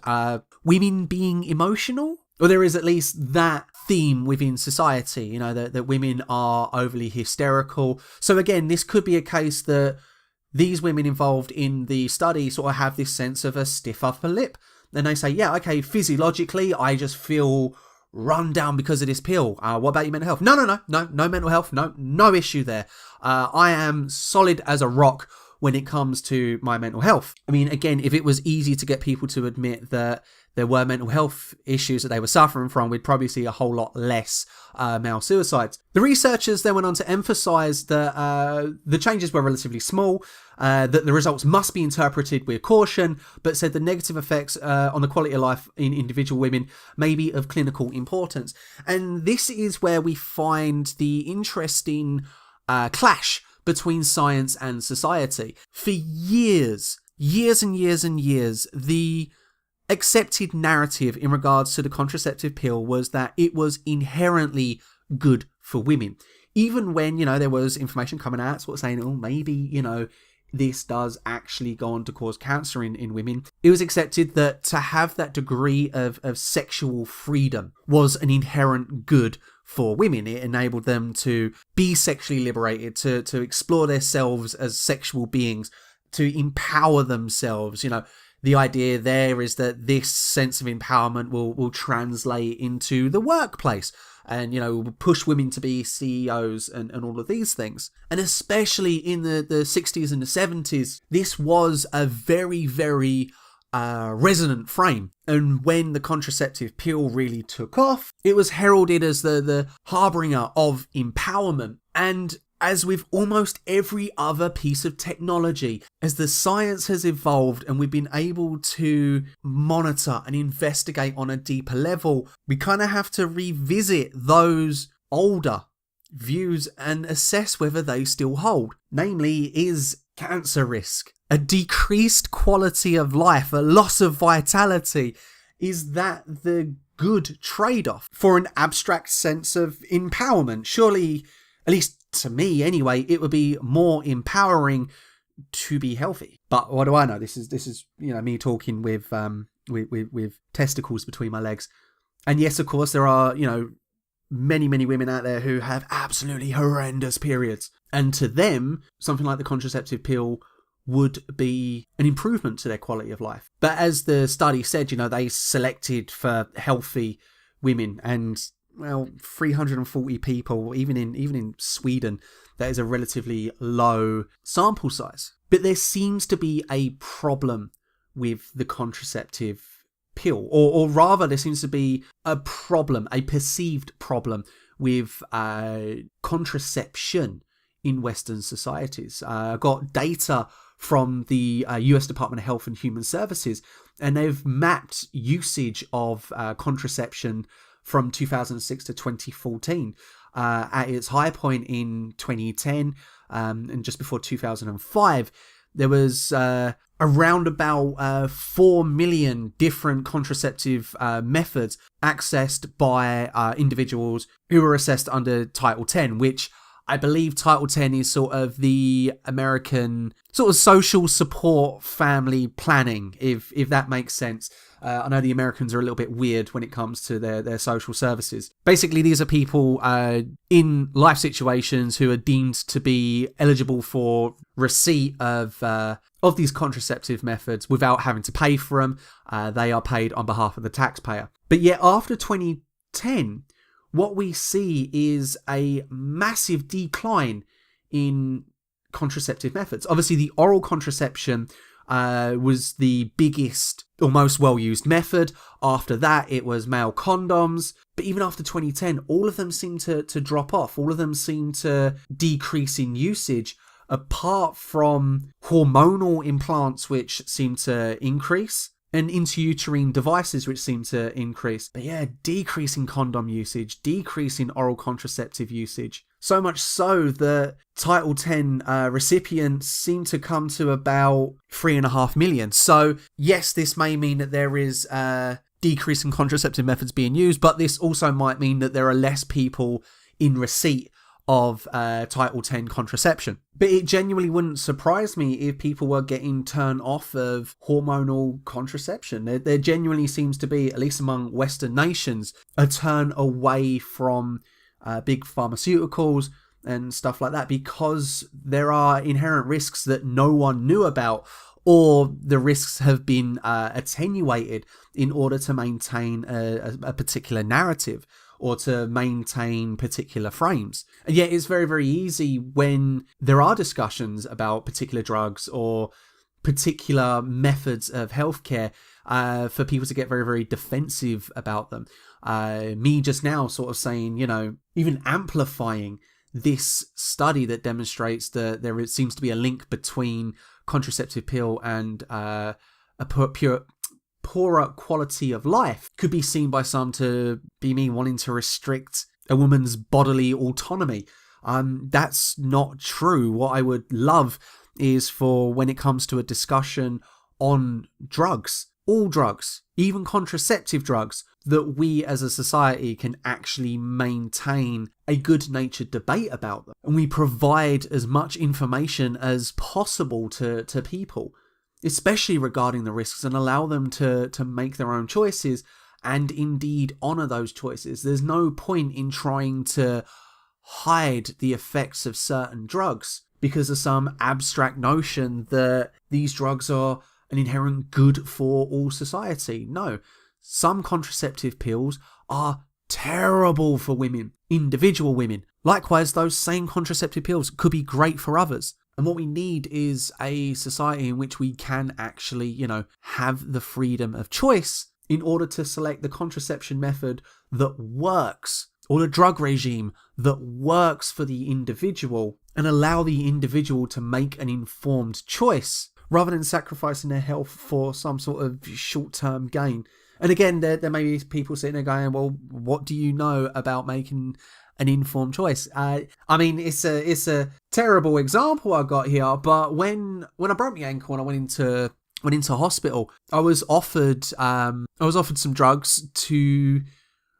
women being emotional. Or there is at least that theme within society, that women are overly hysterical. So again, this could be a case that these women involved in the study sort of have this sense of a stiff upper lip. And they say, yeah, okay, physiologically, I just feel run down because of this pill. What about your mental health? No mental health. No issue there. I am solid as a rock when it comes to my mental health. I mean, again, if it was easy to get people to admit that there were mental health issues that they were suffering from, we'd probably see a whole lot less male suicides. The researchers then went on to emphasize that the changes were relatively small, that the results must be interpreted with caution, but said the negative effects on the quality of life in individual women may be of clinical importance. And this is where we find the interesting clash between science and society. For years and years, the accepted narrative in regards to the contraceptive pill was that it was inherently good for women. Even when, there was information coming out sort of saying, oh, maybe, this does actually go on to cause cancer in women. It was accepted that to have that degree of sexual freedom was an inherent good for women. It enabled them to be sexually liberated, to explore themselves as sexual beings, to empower themselves. The idea there is that this sense of empowerment will translate into the workplace and, will push women to be CEOs and all of these things. And especially in the 60s and the 70s, this was a very, very resonant frame. And when the contraceptive pill really took off, it was heralded as the harbinger of empowerment. And as with almost every other piece of technology, as the science has evolved and we've been able to monitor and investigate on a deeper level, we kind of have to revisit those older views and assess whether they still hold. Namely, is cancer risk, a decreased quality of life, a loss of vitality, is that the good trade-off for an abstract sense of empowerment? Surely, at least to me anyway, it would be more empowering to be healthy. But what do I know? This is me talking with testicles between my legs. And yes, of course, there are many women out there who have absolutely horrendous periods, and to them, something like the contraceptive pill would be an improvement to their quality of life. But as the study said, they selected for healthy women, and 340 people, even in Sweden, that is a relatively low sample size. But there seems to be a problem with the contraceptive pill, or rather there seems to be a perceived problem with contraception in Western societies. I got data from the US Department of Health and Human Services, and they've mapped usage of contraception from 2006 to 2014. At its high point in 2010 and just before 2005, there was around about 4 million different contraceptive methods accessed by individuals who were assessed under Title 10, which I believe Title 10 is sort of the American sort of social support family planning, if that makes sense. I know the Americans are a little bit weird when it comes to their social services. Basically, these are people in life situations who are deemed to be eligible for receipt of these contraceptive methods without having to pay for them. They are paid on behalf of the taxpayer. But yet after 2010, what we see is a massive decline in contraceptive methods. Obviously, the oral contraception was the biggest or most well-used method. After that, it was male condoms. But even after 2010, all of them seem to drop off. All of them seem to decrease in usage, apart from hormonal implants, which seem to increase, and intrauterine devices, which seem to increase. But yeah, decreasing condom usage, decreasing oral contraceptive usage. So much so that Title 10 recipients seem to come to about 3.5 million. So yes, this may mean that there is decrease in contraceptive methods being used, but this also might mean that there are less people in receipt of Title 10 contraception. But it genuinely wouldn't surprise me if people were getting turned off of hormonal contraception. There genuinely seems to be, at least among Western nations, a turn away from big pharmaceuticals and stuff like that, because there are inherent risks that no one knew about, or the risks have been attenuated in order to maintain a particular narrative, or to maintain particular frames. And yet it's very, very easy when there are discussions about particular drugs or particular methods of healthcare for people to get very, very defensive about them. Me just now sort of saying, even amplifying this study that demonstrates that there seems to be a link between contraceptive pill and a poorer quality of life could be seen by some to be me wanting to restrict a woman's bodily autonomy. That's not true. What I would love is for, when it comes to a discussion on drugs, all drugs, even contraceptive drugs, that we as a society can actually maintain a good-natured debate about them. And we provide as much information as possible to people, especially regarding the risks, and allow them to make their own choices and indeed honour those choices. There's no point in trying to hide the effects of certain drugs because of some abstract notion that these drugs are an inherent good for all society. No, some contraceptive pills are terrible for women, individual women. Likewise, those same contraceptive pills could be great for others. And what we need is a society in which we can actually, have the freedom of choice in order to select the contraception method that works, or the drug regime that works for the individual, and allow the individual to make an informed choice rather than sacrificing their health for some sort of short-term gain. And again, there may be people sitting there going, well, what do you know about making an informed choice? I mean, it's a terrible example I got here, but when I broke my ankle and I went into hospital, I was offered some drugs to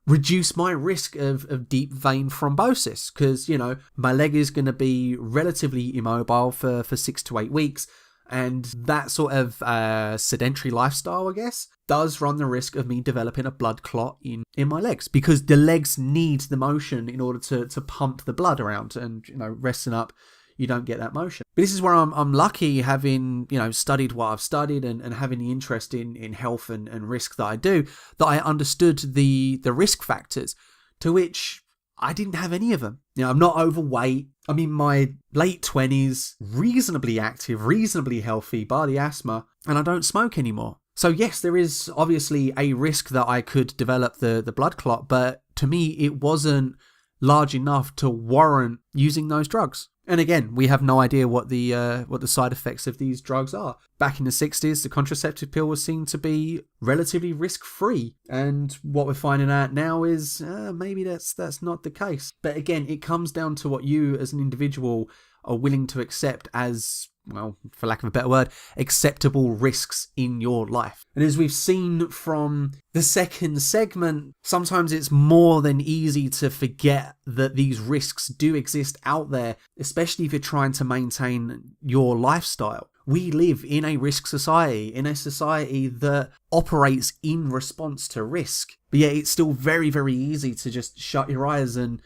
reduce my risk of deep vein thrombosis, because, my leg is going to be relatively immobile for 6 to 8 weeks. And that sort of sedentary lifestyle, I guess, does run the risk of me developing a blood clot in my legs, because the legs need the motion in order to pump the blood around. And, resting up, you don't get that motion. But this is where I'm lucky, having, studied what I've studied and having the interest in health and risk that I do, that I understood the risk factors, to which I didn't have any of them. I'm not overweight. I'm in my late 20s, reasonably active, reasonably healthy, bar the asthma, and I don't smoke anymore. So yes, there is obviously a risk that I could develop the blood clot, but to me, it wasn't large enough to warrant using those drugs. And again, we have no idea what the side effects of these drugs are. Back in the 60s, the contraceptive pill was seen to be relatively risk-free. And what we're finding out now is maybe that's not the case. But again, it comes down to what you as an individual are willing to accept as, well, for lack of a better word, acceptable risks in your life. And as we've seen from the second segment, sometimes it's more than easy to forget that these risks do exist out there, especially if you're trying to maintain your lifestyle. We live in a risk society, in a society that operates in response to risk. But yet it's still very, very easy to just shut your eyes and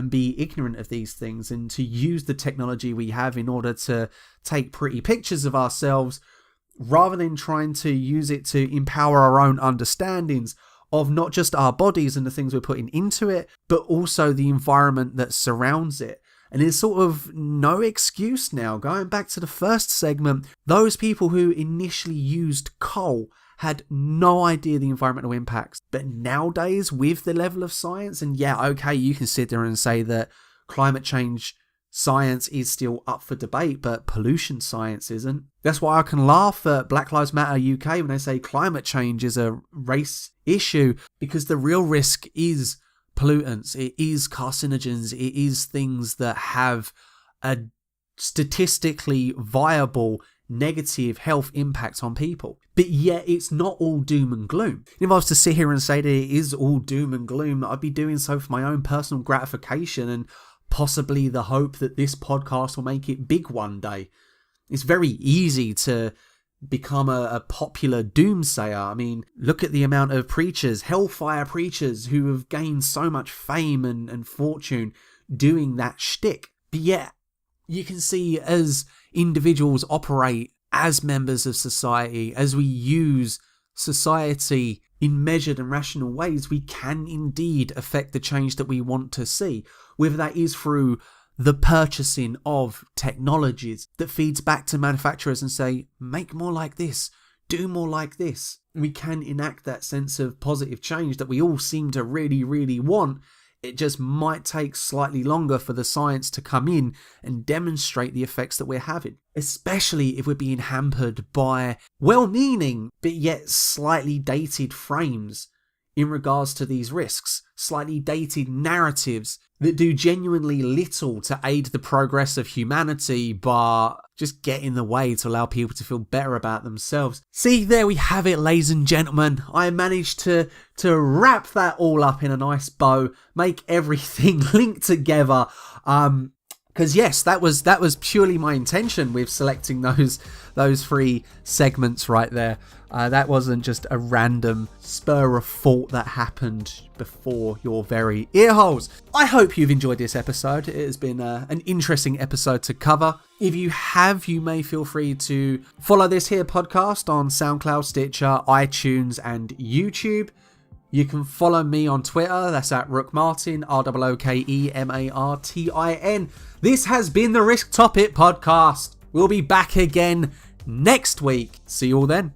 be ignorant of these things, and to use the technology we have in order to take pretty pictures of ourselves, rather than trying to use it to empower our own understandings of not just our bodies and the things we're putting into it, but also the environment that surrounds it. And there's sort of no excuse now. Going back to the first segment, those people who initially used coal had no idea the environmental impacts. But nowadays, with the level of science, and yeah, okay, you can sit there and say that climate change science is still up for debate, but pollution science isn't. That's why I can laugh at Black Lives Matter UK when they say climate change is a race issue, because the real risk is pollutants, it is carcinogens, it is things that have a statistically viable negative health impact on people. But yet it's not all doom and gloom. If I was to sit here and say that it is all doom and gloom, I'd be doing so for my own personal gratification and possibly the hope that this podcast will make it big one day. It's very easy to become a popular doomsayer. I mean, look at the amount of preachers, hellfire preachers, who have gained so much fame and fortune doing that shtick. But yet, you can see as individuals operate as members of society, as we use society in measured and rational ways, we can indeed affect the change that we want to see, whether that is through the purchasing of technologies that feeds back to manufacturers and say, make more like this, do more like this. We can enact that sense of positive change that we all seem to really, really want. It just might take slightly longer for the science to come in and demonstrate the effects that we're having, especially if we're being hampered by well-meaning but yet slightly dated frames in regards to these risks, slightly dated narratives that do genuinely little to aid the progress of humanity, but just get in the way to allow people to feel better about themselves. See, there we have it, ladies and gentlemen. I managed to wrap that all up in a nice bow, make everything link together. Because yes, that was purely my intention with selecting those three segments right there. That wasn't just a random spur of thought that happened before your very ear holes. I hope you've enjoyed this episode. It has been an interesting episode to cover. If you have, you may feel free to follow this here podcast on SoundCloud, Stitcher, iTunes, and YouTube. You can follow me on Twitter. That's at Rookmartin, ROOKEMARTIN. This has been the Risktopic Podcast. We'll be back again next week. See you all then.